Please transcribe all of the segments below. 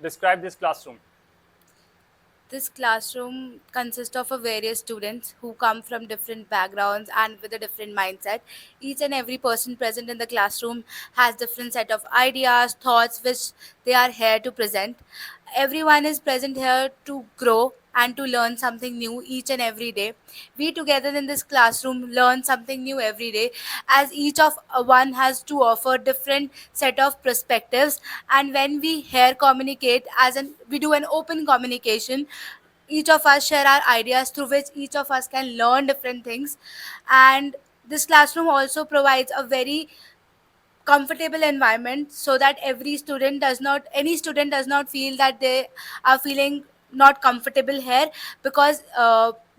Describe this classroom. This classroom consists of a various students who come from different backgrounds and with a different mindset. Each and every person present in the classroom has different set of ideas, thoughts which they are here to present. Everyone is present here to grow and to learn something new each and every day. We together in this classroom learn something new every day, as each of one has to offer different set of perspectives. And when we here communicate as an we do an open communication, each of us share our ideas through which each of us can learn different things. And this classroom also provides a very comfortable environment so that any student does not feel that they are feeling not comfortable here, because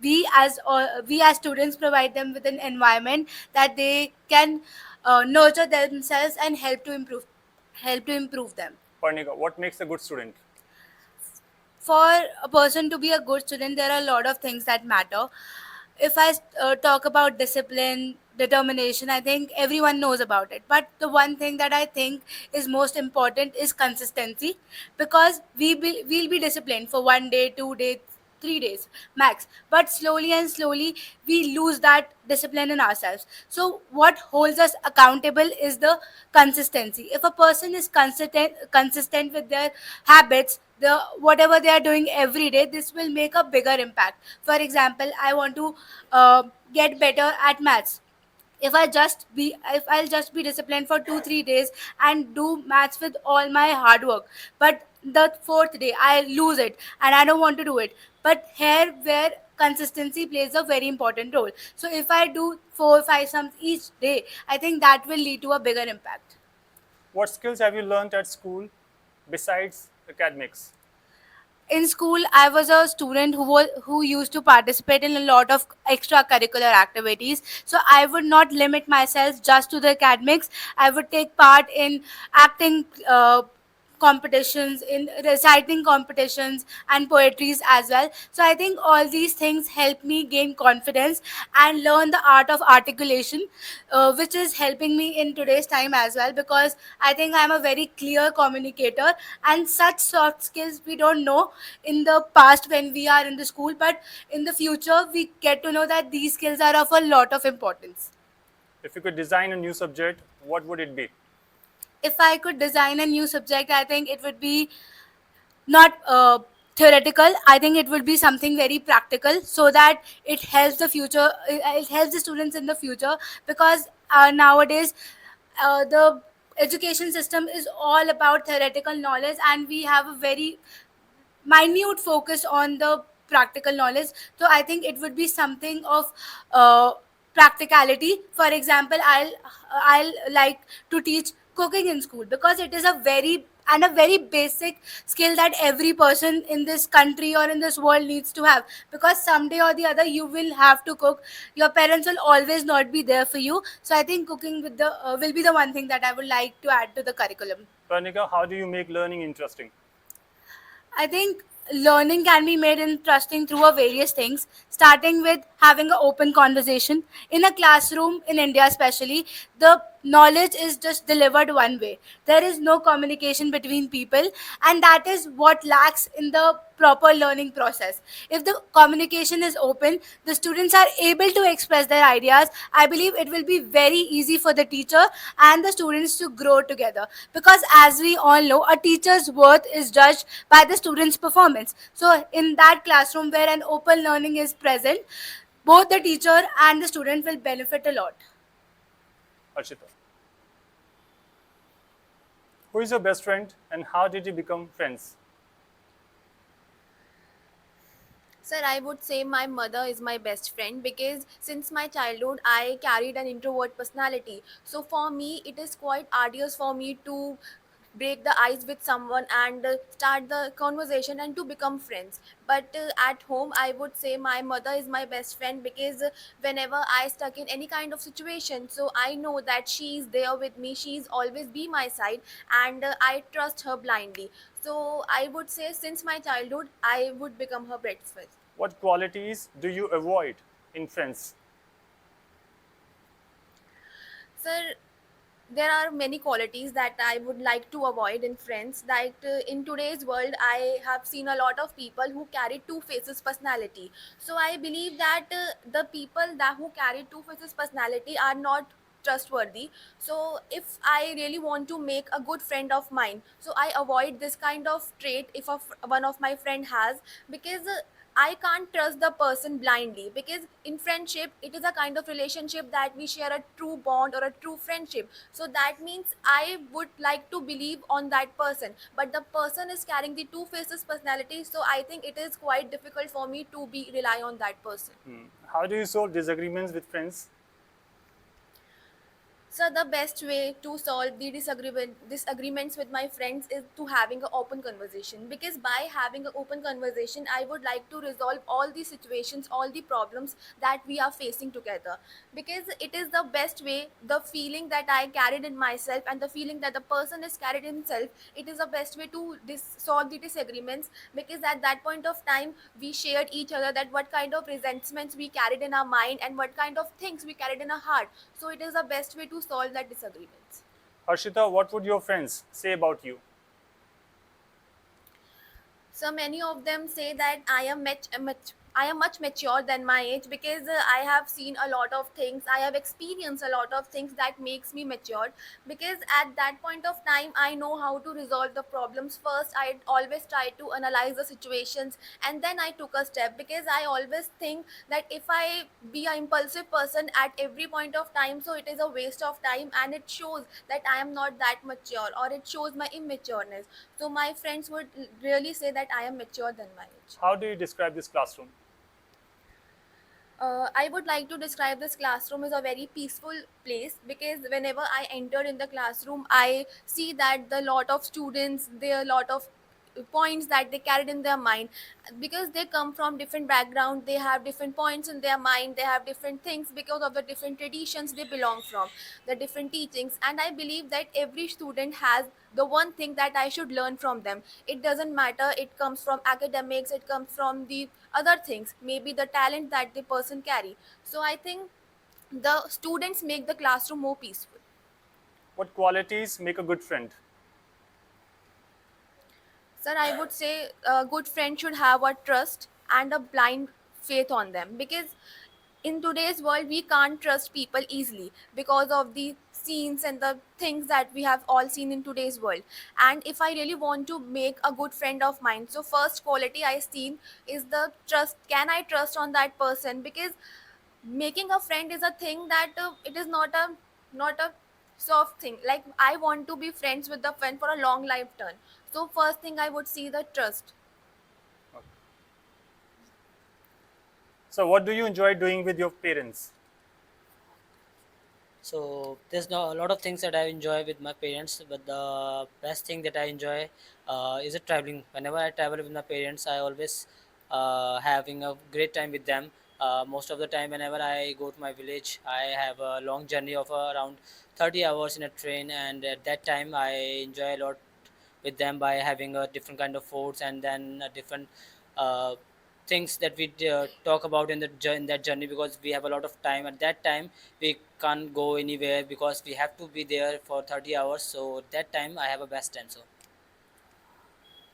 we as students provide them with an environment that they can nurture themselves and help to improve them. Parnika, what makes a good student? For a person to be a good student, there are a lot of things that matter. If I talk about discipline, determination, I think everyone knows about it. But the one thing that I think is most important is consistency, because we'll be disciplined for 1 day, 2 days, 3 days max, but slowly and slowly we lose that discipline in ourselves. So what holds us accountable is the consistency. If a person is consistent with their habits, the whatever they are doing every day, this will make a bigger impact. For example, I want to uh, get better at maths. If I'll just be disciplined for 2 3 days and do maths with all my hard work, but the fourth day I lose it and I don't want to do it. But here where consistency plays a very important role. So if I do 4 5 sums each day, I think that will lead to a bigger impact. What skills have you learned at school besides academics? In school, I was a student who used to participate in a lot of extracurricular activities, so I would not limit myself just to the academics. I would take part in acting competitions, in reciting competitions and poetries as well. So I think all these things help me gain confidence and learn the art of articulation, which is helping me in today's time as well, because I think I'm a very clear communicator. And such soft skills we don't know in the past when we are in the school, but in the future we get to know that these skills are of a lot of importance. If you could design a new subject, what would it be? If I could design a new subject, I think it would be not theoretical. I think it would be something very practical, so that it helps the students in the future, because nowadays the education system is all about theoretical knowledge, and we have a very minute focus on the practical knowledge. So I think it would be something of uh, practicality. For example, I'll like to teach cooking in school, because it is a very basic skill that every person in this country or in this world needs to have, because someday or the other you will have to cook. Your parents will always not be there for you. So I think cooking will be the one thing that I would like to add to the curriculum. Parnika, how do you make learning interesting? I think learning can be made interesting through a various things, starting with having an open conversation. In a classroom, in India especially, the knowledge is just delivered one way. There is no communication between people, and that is what lacks in the proper learning process. If the communication is open, the students are able to express their ideas. I believe it will be very easy for the teacher and the students to grow together, because as we all know, a teacher's worth is judged by the students' performance. So in that classroom where an open learning is present, both the teacher and the student will benefit a lot. Archita, who is your best friend and how did you become friends? Sir, I would say my mother is my best friend because since my childhood I carried an introvert personality. So for me, it is quite arduous for me to break the ice with someone and start the conversation and to become friends. But at home, I would say my mother is my best friend because whenever I stuck in any kind of situation, so I know that she is there with me. She is always be my side, and I trust her blindly. So I would say since my childhood, I would become her best friend. What qualities do you avoid in friends? Sir, there are many qualities that I would like to avoid in friends. That in today's world, I have seen a lot of people who carry two faces personality. So I believe that the people that who carry two faces personality are not trustworthy. So if I really want to make a good friend of mine, so I avoid this kind of trait if one of my friend has, because I can't trust the person blindly, because in friendship it is a kind of relationship that we share a true bond or a true friendship. So that means I would like to believe on that person, but the person is carrying the two faces personality. So I think it is quite difficult for me to be rely on that person. How do you solve disagreements with friends? So the best way to solve the disagreements with my friends is to having an open conversation, because by having an open conversation I would like to resolve all the situations, all the problems that we are facing together, because it is the best way. The feeling that I carried in myself and the feeling that the person is carried himself, it is the best way to solve the disagreements, because at that point of time we shared each other that what kind of resentments we carried in our mind and what kind of things we carried in our heart. So it is the best way to solve that disagreements. Harshita, what would your friends say about you? So many of them say that I am much mature than my age, because I have seen a lot of things. I have experienced a lot of things that makes me matured, because at that point of time I know how to resolve the problems. First, I always try to analyze the situations, and then I took a step, because I always think that if I be an impulsive person at every point of time, so it is a waste of time and it shows that I am not that mature, or it shows my immatureness. So my friends would really say that I am mature than my age. How do you describe this classroom? I would like to describe this classroom as a very peaceful place, because whenever I entered in the classroom, I see that the lot of students, there are a lot of points that they carried in their mind, because they come from different background. They have different points in their mind. They have different things because of the different traditions they belong from, the different teachings. And I believe that every student has the one thing that I should learn from them. It doesn't matter. It comes from academics. It comes from the other things, maybe the talent that the person carry. So I think the students make the classroom more peaceful. What qualities make a good friend? Sir, I would say a good friend should have a trust and a blind faith on them, because in today's world we can't trust people easily because of the scenes and the things that we have all seen in today's world. And if I really want to make a good friend of mine, so first quality I seen is the trust. Can I trust on that person? Because making a friend is a thing that it is not a soft thing. Like I want to be friends with the friend for a long lifetime. So first thing I would see the trust. Okay. So, what do you enjoy doing with your parents? So there's no, a lot of things that I enjoy with my parents, but the best thing that I enjoy is traveling. Whenever I travel with my parents, I always having a great time with them. Most of the time, whenever I go to my village, I have a long journey of around 30 hours in a train, and at that time, I enjoy a lot with them by having a different kind of foods, and then a different uh, things that we talk about in in that journey, because we have a lot of time. At that time we can't go anywhere because we have to be there for 30 hours, so that time I have a best time. So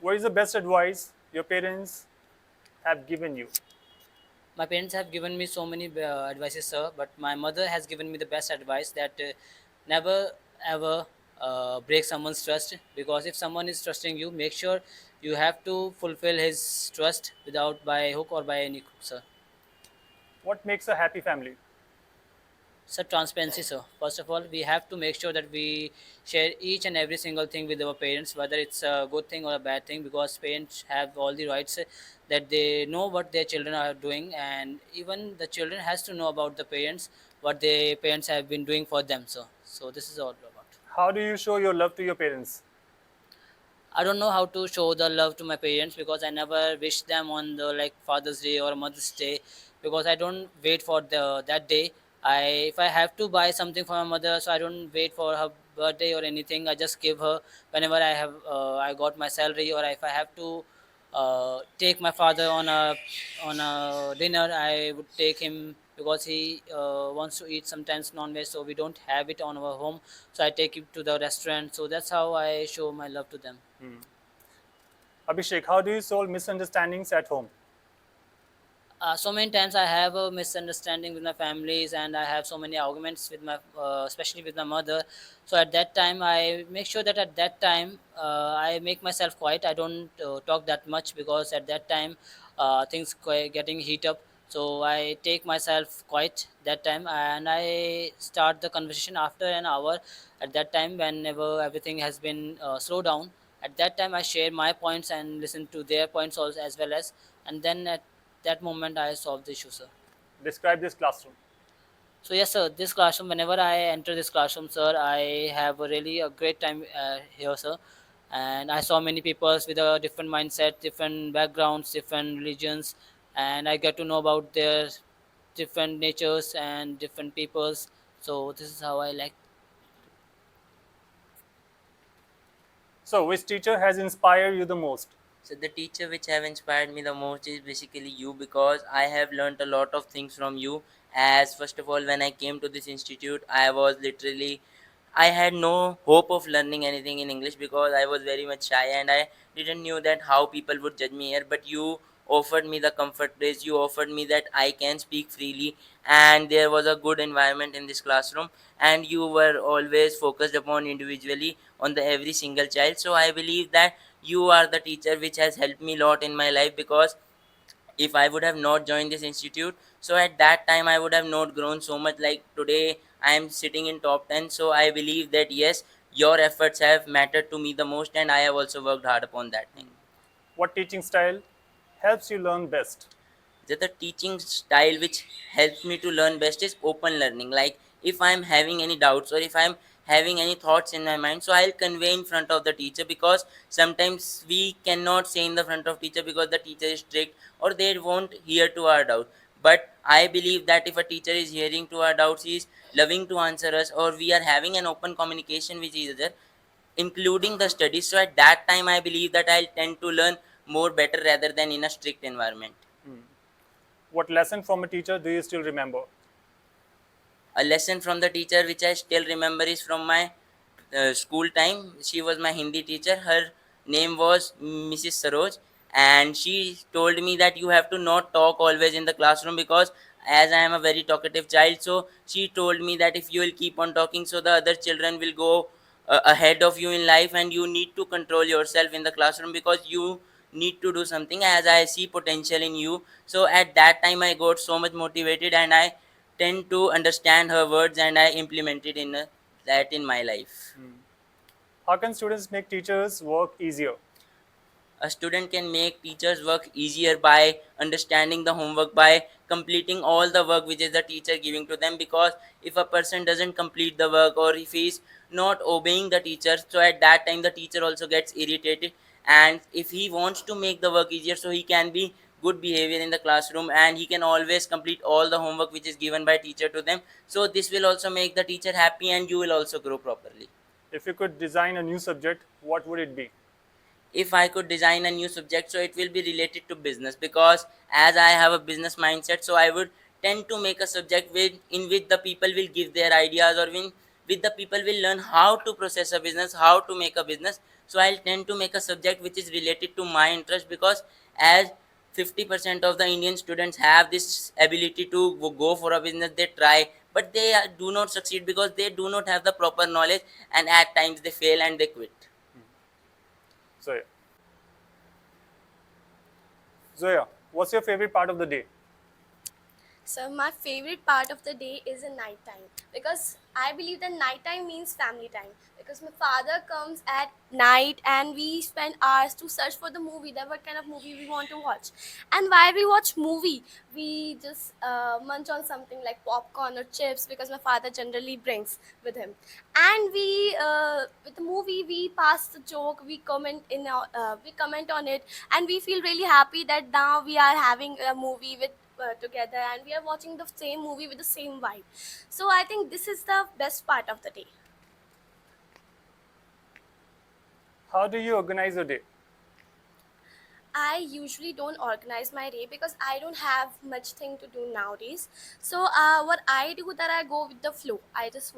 What is the best advice your parents have given you? my parents have given me so many advices, sir, but my mother has given me the best advice that never ever break someone's trust, because if someone is trusting you, make sure you have to fulfill his trust without by hook or by any crook, sir. What makes a happy family? So transparency, sir. First of all, we have to make sure that we share each and every single thing with our parents, whether it's a good thing or a bad thing, because parents have all the rights that they know what their children are doing, and even the children has to know about the parents, what their parents have been doing for them. So this is all about. How do you show your love to your parents? I don't know how to show the love to my parents, because I never wish them on the like Father's Day or Mother's Day, because I don't wait for the that day. I If I have to buy something for my mother, so I don't wait for her birthday or anything. I just give her whenever I got my salary, or if I have to take my father on a dinner, I would take him because he wants to eat sometimes non-veg, so we don't have it on our home. So I take him to the restaurant. So that's how I show my love to them. Abhishek, how do you solve misunderstandings at home? So many times I have a misunderstanding with my families, and I have so many arguments with my especially with my mother. So at that time I make sure that at that time I make myself quiet. I don't talk that much, because at that time things getting heat up. So I take myself quiet that time, and I start the conversation after an hour. At that time, whenever everything has been slowed down, at that time I share my points and listen to their points also, as well as, and then at that moment I solve the issue, sir. Describe this classroom. So yes, sir, this classroom, whenever I enter this classroom, sir, I have a really a great time here, sir. And I saw many people with a different mindset, different backgrounds, different religions, and I get to know about their different natures and different peoples. So this is how I like. So, which teacher has inspired you the most? So the teacher which have inspired me the most is basically you, because I have learned a lot of things from you. As first of all, when I came to this institute, I was literally, I had no hope of learning anything in English because I was very much shy and I didn't knew that how people would judge me here. But you offered me the comfort place. You offered me that I can speak freely, and there was a good environment in this classroom. And you were always focused upon individually on the every single child. So I believe that you are the teacher which has helped me a lot in my life, because if I would have not joined this institute, so at that time I would have not grown so much. Like today I am sitting in top 10. So I believe that yes, your efforts have mattered to me the most, and I have also worked hard upon that thing. What teaching style helps you learn best? That the teaching style which helps me to learn best is open learning. Like if I'm having any doubts or if I'm having any thoughts in my mind, so I'll convey in front of the teacher, because sometimes we cannot say in the front of teacher because the teacher is strict or they won't hear to our doubt. But I believe that if a teacher is hearing to our doubts, he is loving to answer us, or we are having an open communication with each other, including the studies. So at that time I believe that I'll tend to learn more better rather than in a strict environment. What lesson from a teacher do you still remember? A lesson from the teacher which I still remember is from my school time. She was my Hindi teacher. Her name was Mrs. Saroj, and she told me that you have to not talk always in the classroom, because as I am a very talkative child, so she told me that if you will keep on talking, so the other children will go ahead of you in life, and you need to control yourself in the classroom because you need to do something as I see potential in you. So at that time I got so much motivated, and I tend to understand her words and I implement it in that in my life. How can students make teachers work easier? A student can make teachers work easier by understanding the homework, by completing all the work which is the teacher giving to them. Because if a person doesn't complete the work, or if he is not obeying the teacher, so at that time the teacher also gets irritated. And if he wants to make the work easier, so he can be good behavior in the classroom, and he can always complete all the homework which is given by teacher to them. So this will also make the teacher happy, and you will also grow properly. If you could design a new subject, what would it be? If I could design a new subject, so it will be related to business, because as I have a business mindset, so I would tend to make a subject in which the people will give their ideas, or with the people will learn how to process a business, how to make a business. So I'll tend to make a subject which is related to my interest, because as 50% of the Indian students have this ability to go for a business, they try, but they do not succeed because they do not have the proper knowledge, and at times they fail and they quit. So, yeah. Zoya, what's your favorite part of the day? So my favorite part of the day is a night time, because I believe that night time means family time, because my father comes at night and we spend hours to search for the movie, that what kind of movie we want to watch. And while we watch movie, we just munch on something like popcorn or chips, because my father generally brings with him. And we with the movie we pass the joke, we comment on it, and we feel really happy that now we are having a movie with together, and we are watching the same movie with the same vibe. So I think this is the best part of the day. How do you organize your day? I usually don't organize my day because I don't have much thing to do nowadays. So what I do, that I go with the flow. I just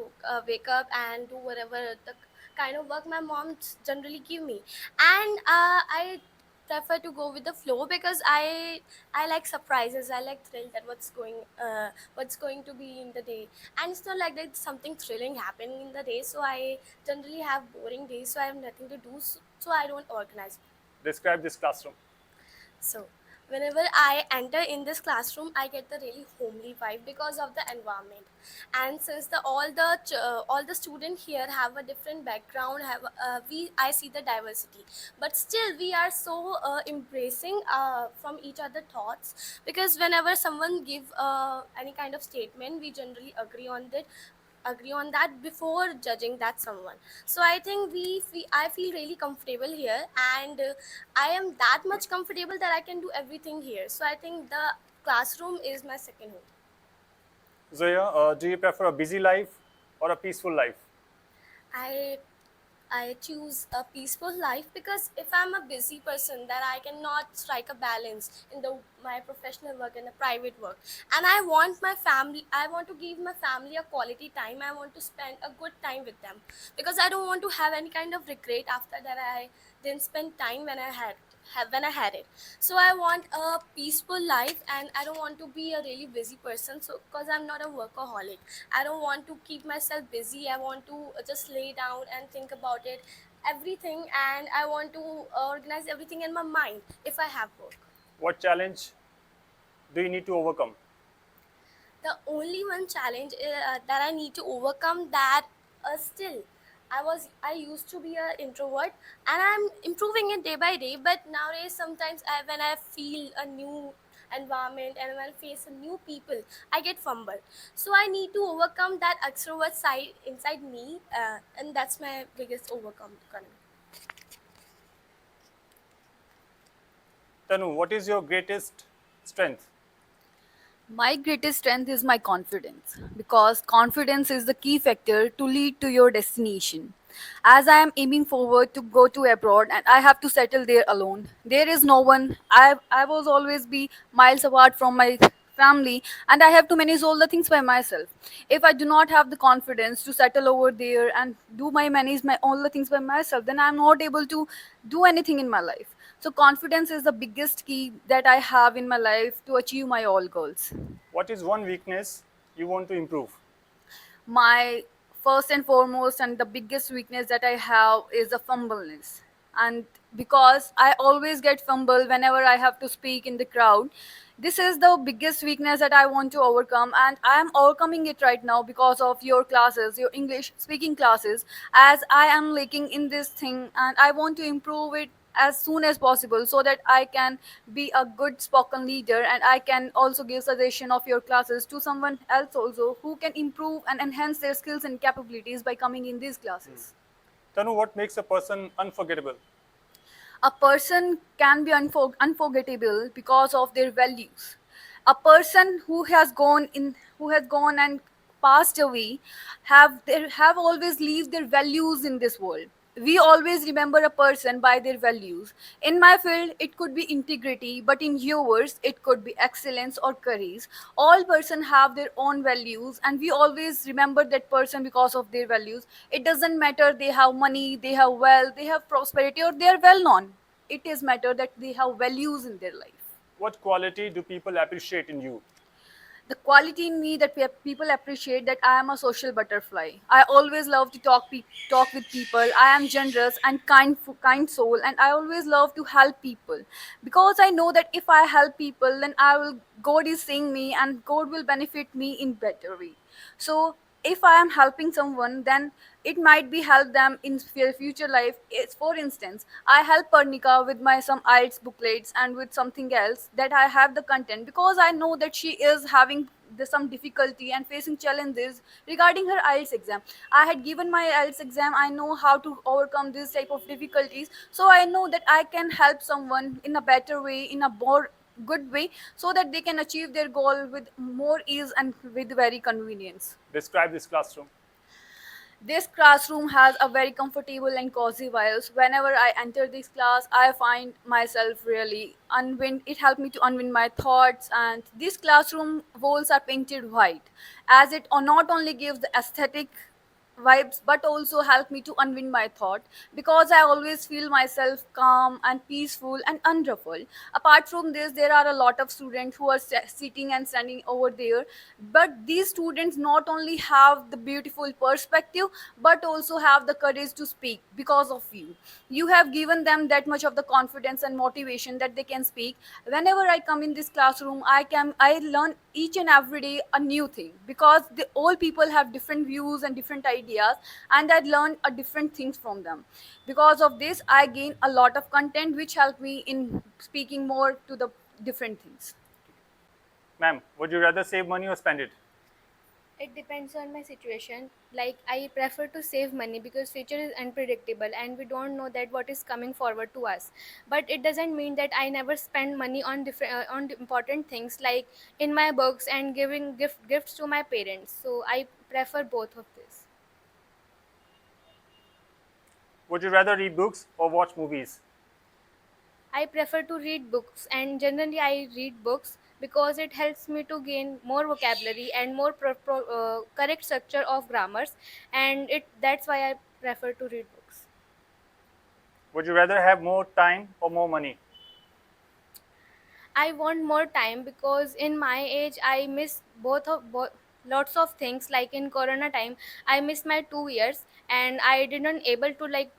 wake up and do whatever the kind of work my mom generally give me, and I prefer to go with the flow because I like surprises. I like thrill that what's going to be in the day, and it's not like there's something thrilling happening in the day. So I generally have boring days, so I have nothing to do. So I don't organize. Describe this classroom. So, whenever I enter in this classroom, I get the really homely vibe because of the environment. And since all the students here have a different background, have we I see the diversity, but still we are so embracing from each other thoughts, because whenever someone give any kind of statement, we generally agree on that before judging that someone. So I think I feel really comfortable here, and I am that much comfortable that I can do everything here. So I think the classroom is my second home. Zoya, do you prefer a busy life or a peaceful life? I I choose a peaceful life because if I'm a busy person, then I cannot strike a balance in the my professional work and the private work. And I want to give my family a quality time. I want to spend a good time with them because I don't want to have any kind of regret after that I didn't spend time when I had it. So I want a peaceful life, and I don't want to be a really busy person. So because I'm not a workaholic, I don't want to keep myself busy. I want to just lay down and think about it, everything, and I want to organize everything in my mind if I have work. What challenge do you need to overcome? The only one challenge that I need to overcome, that still I used to be an introvert, and I'm improving it day by day. But nowadays, sometimes when I feel a new environment and when I face a new people, I get fumbled. So I need to overcome that extrovert side inside me, and that's my biggest overcome currently. Tanu, what is your greatest strength? My greatest strength is my confidence because confidence is the key factor to lead to your destination. As I am aiming forward to go to abroad and I have to settle there alone, there is no one. I was always be miles apart from my family and I have to manage all the things by myself. If I do not have the confidence to settle over there and do my manage my all the things by myself, then I'm not able to do anything in my life. So confidence is the biggest key that I have in my life to achieve my all goals. What is one weakness you want to improve? My first and foremost and the biggest weakness that I have is the fumbleness. And because I always get fumble whenever I have to speak in the crowd, this is the biggest weakness that I want to overcome, and I am overcoming it right now because of your classes, your English speaking classes, as I am lacking in this thing and I want to improve it as soon as possible so that I can be a good spoken leader and I can also give suggestion of your classes to someone else also who can improve and enhance their skills and capabilities by coming in these classes. Tanu, what makes a person unforgettable? A person can be unforgettable because of their values. A person who has gone and passed away have always lived their values in this world. We always remember a person by their values. In my field it could be integrity, but in yours it could be excellence or courage. All person have their own values and we always remember that person because of their values. It doesn't matter they have money, they have wealth, they have prosperity, or they are well known. It is matter that they have values in their life. What quality do people appreciate in you? The quality in me that people appreciate that I am a social butterfly. I always love to talk with people. I am generous and kind soul, and I always love to help people because I know that if I help people, then I will God is seeing me and God will benefit me in better way. So if I am helping someone, then it might be help them in future life. It's, for instance, I help Parnika with my some IELTS booklets and with something else that I have the content because I know that she is having some difficulty and facing challenges regarding her IELTS exam. I had given my IELTS exam. I know how to overcome this type of difficulties. So I know that I can help someone in a better way, in a more good way, so that they can achieve their goal with more ease and with very convenience. Describe this classroom. This classroom has a very comfortable and cozy vibes. Whenever I enter this class, I find myself really unwind. It helped me to unwind my thoughts. And this classroom walls are painted white, as it not only gives the aesthetic vibes but also help me to unwind my thought, because I always feel myself calm and peaceful and unruffled. Apart from this, there are a lot of students who are sitting and standing over there, but these students not only have the beautiful perspective but also have the courage to speak. Because of you have given them that much of the confidence and motivation that they can speak. Whenever I come in this classroom, I learn each and every day a new thing, because all people have different views and different ideas, and I learn a different things from them. Because of this, I gain a lot of content which help me in speaking more to the different things. Ma'am, would you rather save money or spend it? It depends on my situation. Like I prefer to save money because future is unpredictable and we don't know that what is coming forward to us. But it doesn't mean that I never spend money on different on important things like in my books and giving gifts to my parents. So I prefer both of this. Would you rather read books or watch movies? I prefer to read books, and generally I read books because it helps me to gain more vocabulary and more correct structure of grammars, and it that's why I prefer to read books. Would you rather have more time or more money? I want more time because in my age I miss both lots of things. Like in Corona time, I missed my 2 years and I didn't able to like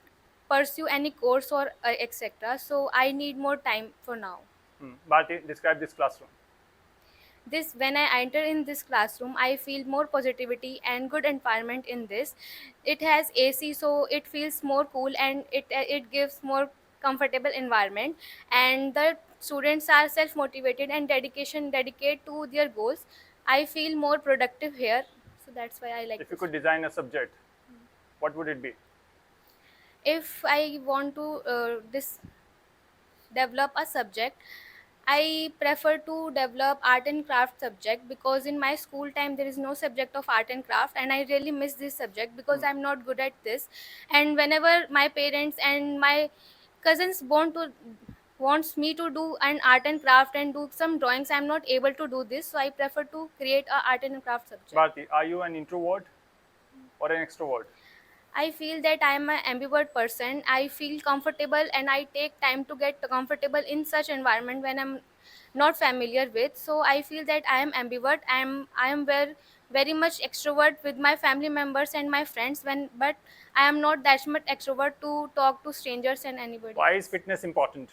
pursue any course or etc. So I need more time for now. Bharti, describe this classroom. This when I enter in this classroom, I feel more positivity and good environment in this. It has AC, so it feels more cool and it gives more comfortable environment. And the students are self motivated and dedicate to their goals. I feel more productive here, so that's why I like If you this. could design a subject, what would it be? If I want to this develop a subject, I prefer to develop art and craft subject because in my school time there is no subject of art and craft and I really miss this subject because I'm not good at this. And whenever my parents and my cousins wants me to do an art and craft and do some drawings, I'm not able to do this, so I prefer to create a art and craft subject. Bharti, are you an introvert or an extrovert? I feel that I am an ambivert person. I feel comfortable and I take time to get comfortable in such environment when I'm not familiar with. So I feel that I am ambivert. I am very much extrovert with my family members and my friends when but I am not that much extrovert to talk to strangers and anybody Why is else. fitness important?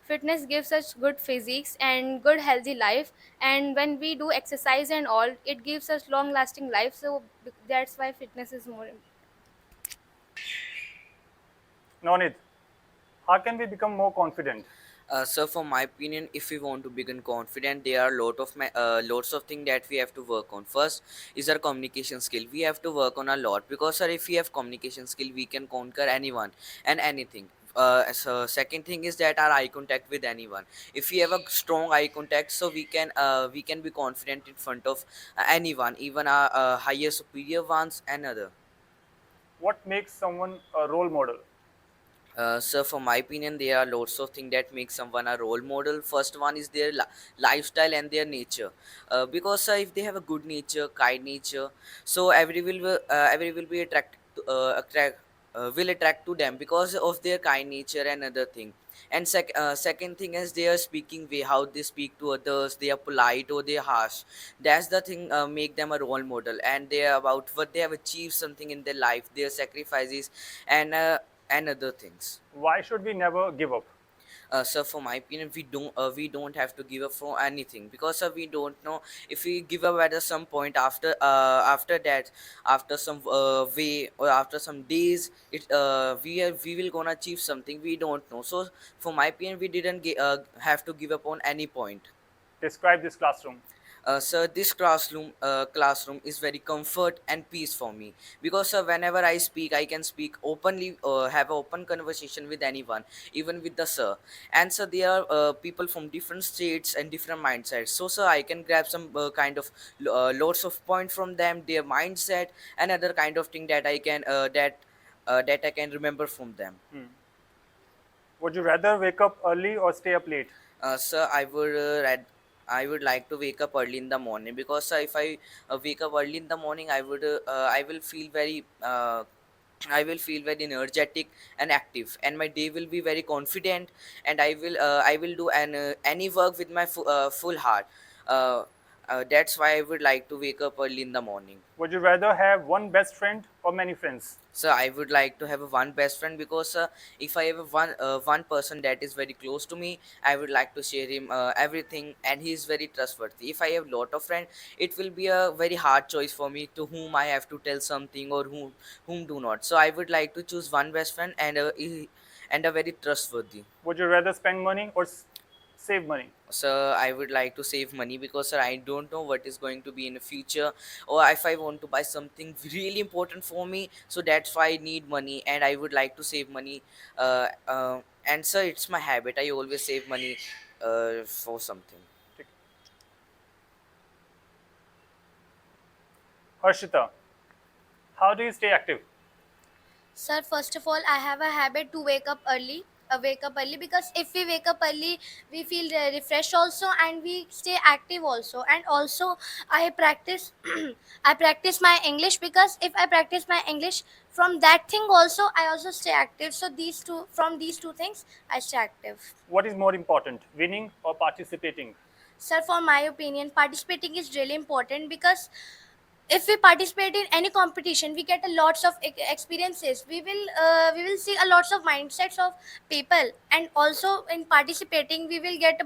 Fitness gives us good physiques and good healthy life, and when we do exercise and all it gives us long lasting life, so that's why fitness is more important. Nonid, how can we become more confident? So for my opinion, if we want to become confident, there are lots of things that we have to work on. First is our communication skill. We have to work on a lot, because sir, if we have communication skill, we can conquer anyone and anything. So second thing is that our eye contact with anyone. If we have a strong eye contact, so we can be confident in front of anyone, even our higher superior ones and other. What makes someone a role model? So, for my opinion, there are lots of things that make someone a role model. First one is their lifestyle and their nature. Because if they have a good nature, kind nature, so every will be will attract to them because of their kind nature and other thing. And second thing is their speaking way, how they speak to others. They are polite or they are harsh. That's the thing make them a role model, and they are about what they have achieved something in their life, their sacrifices, and other things. Why should we never give up? So for my opinion, we don't have to give up for anything, because we don't know if we give up at some point after that, after some way or after some days, we will gonna achieve something we don't know. So for my opinion, we didn't have to give up on any point. Describe this classroom. So this classroom is very comfort and peace for me because whenever I speak, I can speak openly, have an open conversation with anyone, even with the sir. And so there are people from different states and different mindsets. So sir, I can grab some kind of lots of point from them, their mindset, and other kind of thing that I can remember from them. Would you rather wake up early or stay up late? Sir, I would like to wake up early in the morning because if I wake up early in the morning, I will feel very energetic and active, and my day will be very confident, and I will do any work with my full heart. Uh, that's why I would like to wake up early in the morning. Would you rather have one best friend or many friends? So I would like to have a one best friend because if I have one person that is very close to me, I would like to share him everything, and he is very trustworthy. If I have lot of friends, it will be a very hard choice for me to whom I have to tell something or whom do not. So I would like to choose one best friend and a very trustworthy. Would you rather spend money or save money? So I would like to save money because sir, I don't know what is going to be in the future, or if I want to buy something really important for me, so that's why I need money, and I would like to save money. And sir, it's my habit, I always save money for something. Harshita, how do you stay active? Sir, first of all, I have a habit to wake up early. Wake up early because if we wake up early, we feel refreshed also, and we stay active also. And also, I practice. I practice my English because if I practice my English from that thing also, I also stay active. So these two things, I stay active. What is more important, winning or participating? Sir, for my opinion, participating is really important because if we participate in any competition, we get a lots of experiences. We will see a lots of mindsets of people, and also in participating, we will get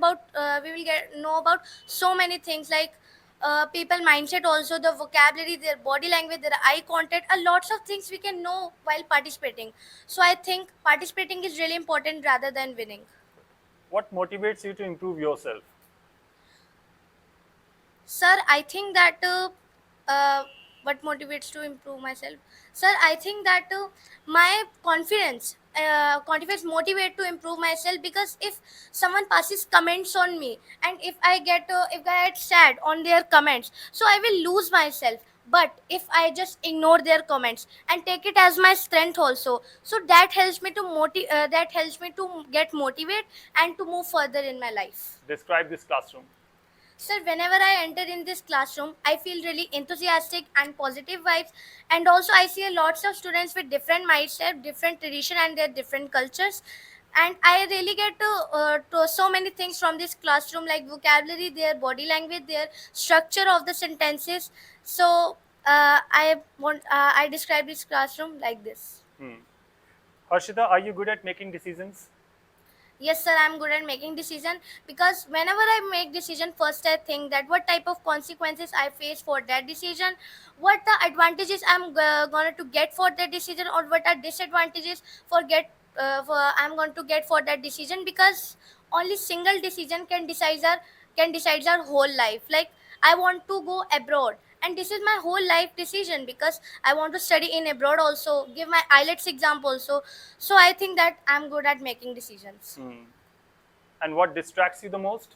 know about so many things like people mindset, also the vocabulary, their body language, their eye contact, a lots of things we can know while participating. So I think participating is really important rather than winning. What motivates you to improve yourself? Sir, I think that what motivates to improve myself. Sir, I think that my confidence motivate to improve myself because if someone passes comments on me, and if I get sad on their comments, so I will lose myself. But if I just ignore their comments and take it as my strength also, so that helps me to get motivated and to move further in my life. Describe this classroom. Sir, whenever I enter in this classroom, I feel really enthusiastic and positive vibes. And also, I see a lots of students with different mindset, different tradition, and their different cultures. And I really get to so many things from this classroom, like vocabulary, their body language, their structure of the sentences. So, I describe this classroom like this. Harshita, are you good at making decisions? Yes, sir, I'm good at making decision because whenever I make decision, first I think that what type of consequences I face for that decision, what the advantages going to get for that decision, or what are disadvantages for I'm going to get for that decision, because only single decision can decide our whole life. Like, I want to go abroad, and this is my whole life decision because I want to study in abroad also, give my IELTS exam also. So I think that I'm good at making decisions. And what distracts you the most?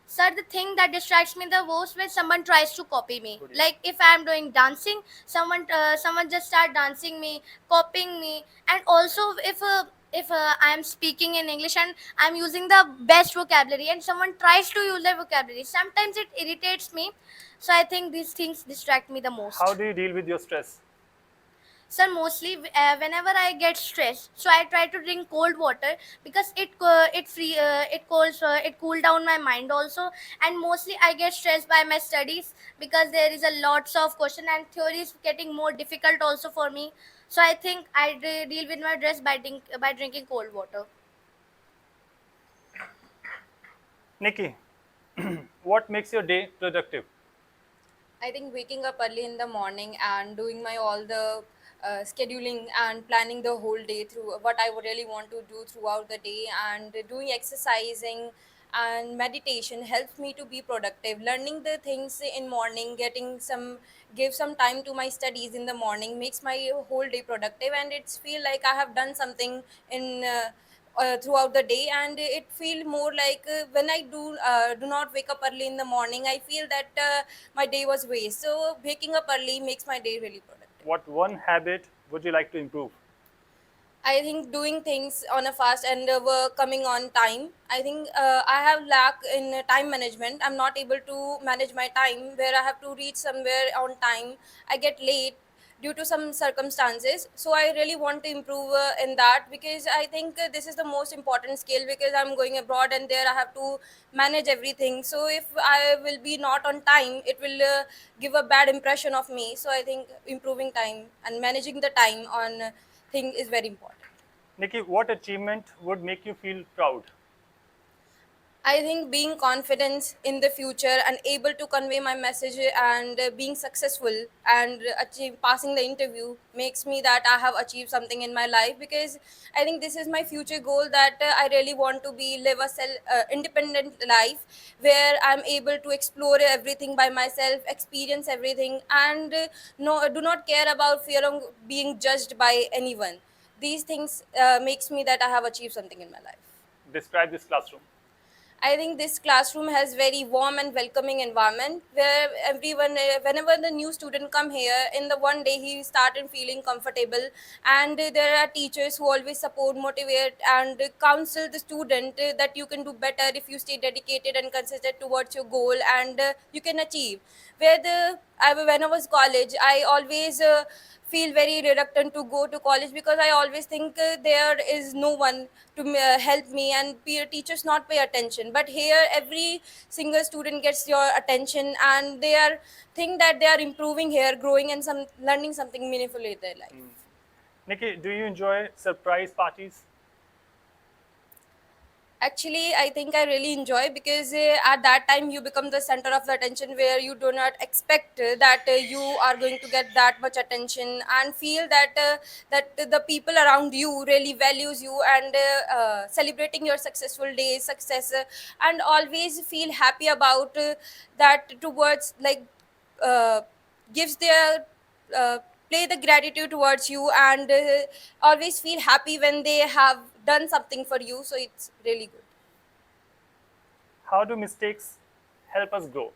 Sir, the thing that distracts me the most when someone tries to copy me. Like if I'm doing dancing, someone just start dancing me, copying me, and also if I'm speaking in English and I'm using the best vocabulary, and someone tries to use that vocabulary, sometimes it irritates me. So I think these things distract me the most. How do you deal with your stress? Sir, mostly whenever I get stressed, so I try to drink cold water because it cool down my mind also. And mostly I get stressed by my studies because there is a lots of question and theories getting more difficult also for me. So I think I deal with my stress by drinking cold water. Nikki, what makes your day productive? I think waking up early in the morning and doing my all the scheduling and planning the whole day through what I would really want to do throughout the day, and doing exercising and meditation helps me to be productive. Learning the things in morning, give some time to my studies in the morning makes my whole day productive, and it's feel like I have done something in throughout the day, and it feel more like when I do not wake up early in the morning, I feel that my day was waste. So waking up early makes my day really productive. What one habit would you like to improve? I think doing things on a fast and work coming on time. I think I have lack in time management. I'm not able to manage my time where I have to reach somewhere on time. I get late due to some circumstances. So I really want to improve in that, because I think this is the most important skill, because I'm going abroad and there I have to manage everything. So if I will be not on time, it will give a bad impression of me. So I think improving time and managing the time on thing is very important. Nikki, what achievement would make you feel proud? I think being confident in the future and able to convey my message and being successful and passing the interview makes me that I have achieved something in my life, because I think this is my future goal, that I really want to be live a independent life where I'm able to explore everything by myself, experience everything, and no do not care about fear of being judged by anyone. These things makes me that I have achieved something in my life. Describe this classroom. I think this classroom has very warm and welcoming environment where everyone, whenever the new student come here, in the one day he started feeling comfortable, and there are teachers who always support, motivate, and counsel the student that you can do better if you stay dedicated and consistent towards your goal, and you can achieve. When I was college, I always feel very reluctant to go to college, because I always think there is no one to help me, and peer teachers not pay attention. But here every single student gets your attention, and they are think that they are improving here, growing, and some learning something meaningful in their life. Nikki, do you enjoy surprise parties? Actually, I think I really enjoy, because at that time you become the center of the attention, where you do not expect that you are going to get that much attention, and feel that the people around you really values you, and celebrating your successful days, success, and always feel happy about that towards like uh, gives their uh, play the gratitude towards you, and always feel happy when they have done something for you. So it's really good. How do mistakes help us grow?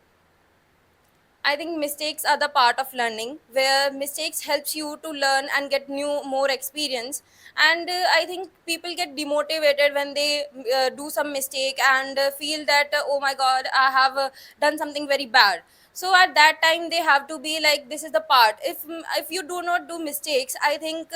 I think mistakes are the part of learning, where mistakes helps you to learn and get more experience. And I think people get demotivated when they do some mistake, and feel that oh my god, I have done something very bad. So at that time they have to be like, this is the part. If you do not do mistakes, I think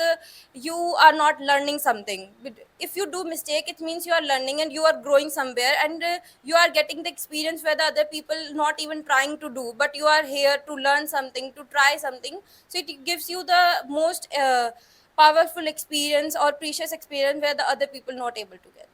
you are not learning something. But if you do mistake, it means you are learning and you are growing somewhere, and you are getting the experience where the other people not even trying to do, but you are here to learn something, to try something. So it gives you the most powerful experience or precious experience where the other people not able to get.